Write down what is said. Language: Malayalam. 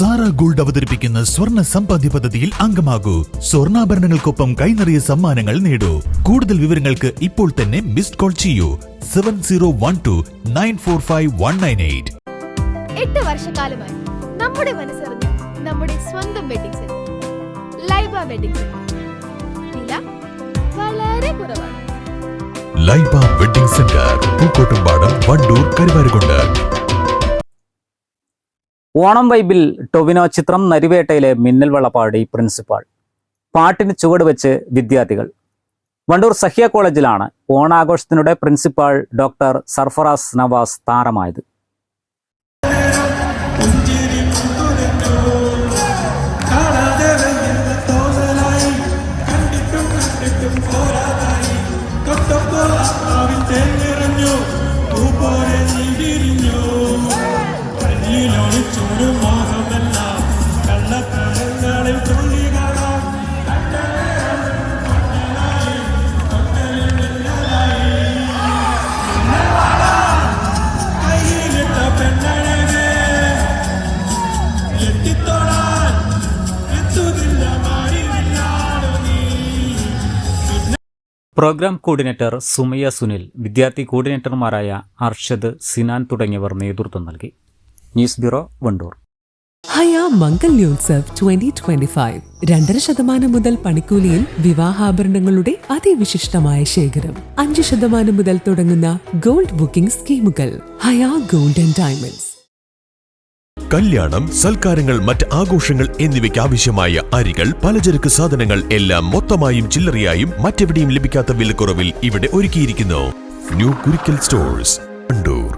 സാറ ഗോൾഡ് അവതരിപ്പിക്കുന്ന സ്വർണ്ണ സമ്പാദ്യ പദ്ധതിയിൽ അംഗമാകൂ. സ്വർണ്ണാഭരണങ്ങൾക്കൊപ്പം കൈനിറിയ സമ്മാനങ്ങൾ നേടൂ. കൂടുതൽ വിവരങ്ങൾക്ക് ഇപ്പോൾ തന്നെ മിസ്ഡ് കോൾ ചെയ്യൂ 7012945198. 8 വർഷക്കാലമായി നമ്മുടെ മനസ്സറിഞ്ഞ നമ്മുടെ സ്വന്തം wedding centre Laiba wedding centre. വില വളരെ കുറവാണ്. Laiba wedding centre, Pookkottumpadam, Wandoor, Karuvarakundu. ഓണം വൈബിൽ ടൊവിനോ ചിത്രം നരിവേട്ടയിലെ മിന്നൽ വളപ്പാടി പ്രിൻസിപ്പാൾ. പാട്ടിന് ചുവടുവെച്ച് വിദ്യാർത്ഥികൾ. വണ്ടൂർ സഹ്യ കോളേജിലാണ് ഓണാഘോഷത്തിനിടെ പ്രിൻസിപ്പാൾ ഡോക്ടർ സർഫറാസ് നവാസ് താരമായത്. പ്രോഗ്രാം കോർഡിനേറ്റർ സുമയ്യ സുനിൽ, വിദ്യാർത്ഥി കോർഡിനേറ്റർമാരായ അർഷദ്, സിനാൻ തുടങ്ങിയവർ നേതൃത്വം നൽകി. News bureau, Wandoor. ഹയ മംഗല്യോത്സവ് 2025. 2.5% മുതൽ പണിക്കൂലിയിൽ വിവാഹാഭരണങ്ങളുടെ അതിവിശിഷ്ടമായ ശേഖരം. 5% മുതൽ തുടങ്ങുന്ന ഗോൾഡ് ബുക്കിംഗ് സ്കീമുകൾ. ഹയ ഗോൾഡ് ആൻഡ് ഡയമണ്ട്സ്. കല്യാണം, സൽക്കാരങ്ങൾ, മറ്റ് ആഘോഷങ്ങൾ എന്നിവയ്ക്ക് ആവശ്യമായ അരികൾ, പലചരക്ക് സാധനങ്ങൾ എല്ലാം മൊത്തമായും ചില്ലറയായും മറ്റെവിടെയും ലഭിക്കാത്ത വിലക്കുറവിൽ ഇവിടെ ഒരുക്കിയിരിക്കുന്നു. New Kurikkal stores, Wandoor.